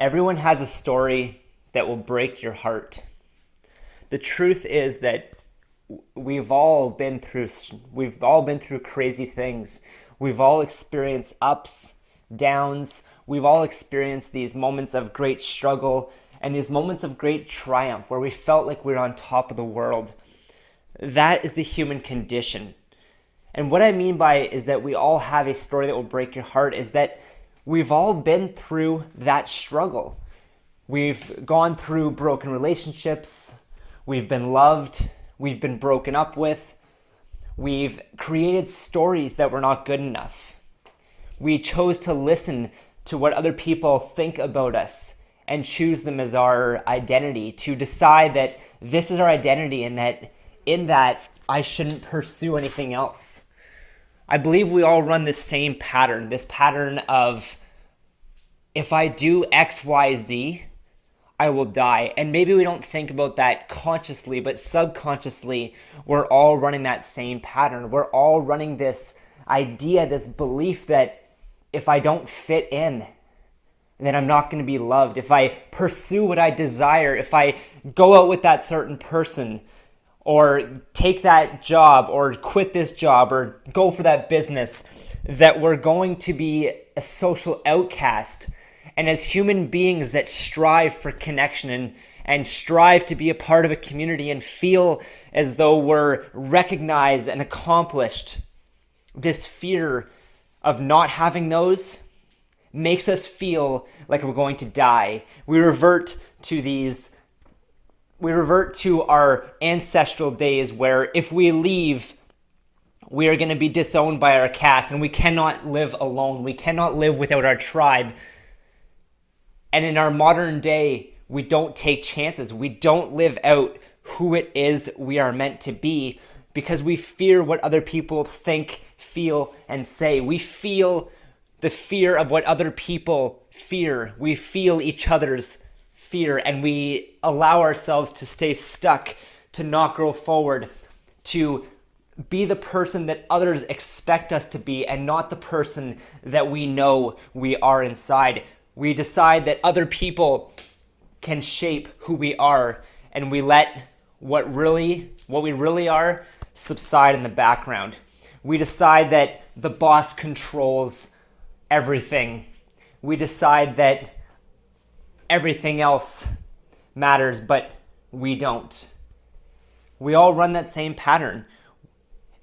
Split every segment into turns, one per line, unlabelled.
Everyone has a story that will break your heart. The truth is that we've all been through crazy things. We've all experienced ups, downs. We've all experienced these moments of great struggle and these moments of great triumph where we felt like we were on top of the world. That is the human condition. And what I mean by it is that we all have a story that will break your heart is that we've all been through that struggle. We've gone through broken relationships. We've been loved. We've been broken up with. We've created stories that were not good enough. We chose to listen to what other people think about us and choose them as our identity, to decide that this is our identity and that in that I shouldn't pursue anything else. I believe we all run this same pattern, this pattern of if I do X, Y, Z, I will die. And maybe we don't think about that consciously, but subconsciously, we're all running that same pattern. We're all running this idea, this belief that if I don't fit in, then I'm not going to be loved. If I pursue what I desire, if I go out with that certain person, or take that job, or quit this job, or go for that business, that we're going to be a social outcast. And as human beings that strive for connection and strive to be a part of a community and feel as though we're recognized and accomplished, this fear of not having those makes us feel like we're going to die. We revert to our ancestral days where if we leave, we are going to be disowned by our caste and we cannot live alone. We cannot live without our tribe. And in our modern day, we don't take chances. We don't live out who it is we are meant to be because we fear what other people think, feel, and say. We feel the fear of what other people fear. We feel each other's fear, and we allow ourselves to stay stuck, to not grow forward, to be the person that others expect us to be and not the person that we know we are inside. We decide that other people can shape who we are, and we let what we really are subside in the background. We decide that the boss controls everything. We decide that everything else matters, but we don't. We all run that same pattern,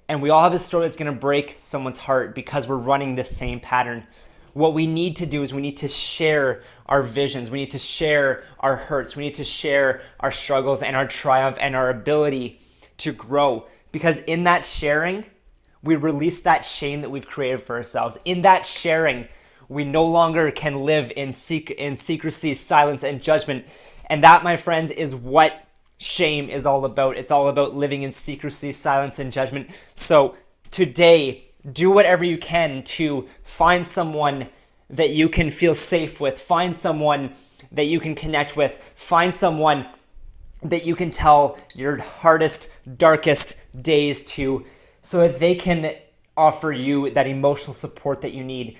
and we all have a story that's going to break someone's heart because we're running this same pattern. What we need to do is we need to share our visions. We need to share our hurts. We need to share our struggles and our triumph and our ability to grow. Because in that sharing, we release that shame that we've created for ourselves. In that sharing, we no longer can live in secrecy, silence, and judgment. And that, my friends, is what shame is all about. It's all about living in secrecy, silence, and judgment. So today, do whatever you can to find someone that you can feel safe with. Find someone that you can connect with. Find someone that you can tell your hardest, darkest days to so that they can offer you that emotional support that you need.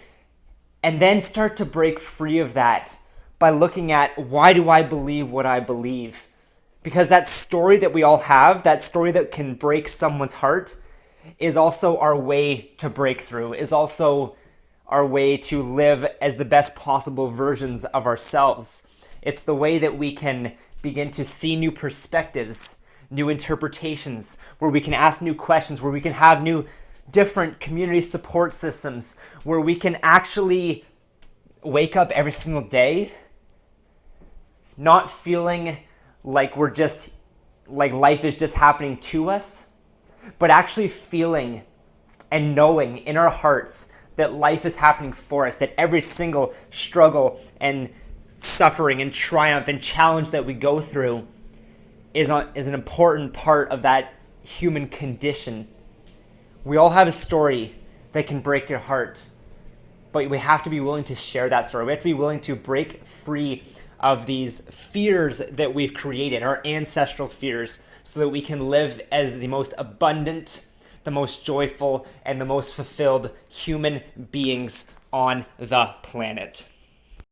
And then start to break free of that by looking at, why do I believe what I believe? Because that story that we all have, that story that can break someone's heart, is also our way to break through, is also our way to live as the best possible versions of ourselves. It's the way that we can begin to see new perspectives, new interpretations, where we can ask new questions, where we can have new different community support systems, where we can actually wake up every single day not feeling like life is just happening to us, but actually feeling and knowing in our hearts that life is happening for us, that every single struggle and suffering and triumph and challenge that we go through is an important part of that human condition. We all have a story that can break your heart, but we have to be willing to share that story. We have to be willing to break free of these fears that we've created, our ancestral fears, so that we can live as the most abundant, the most joyful, and the most fulfilled human beings on the planet.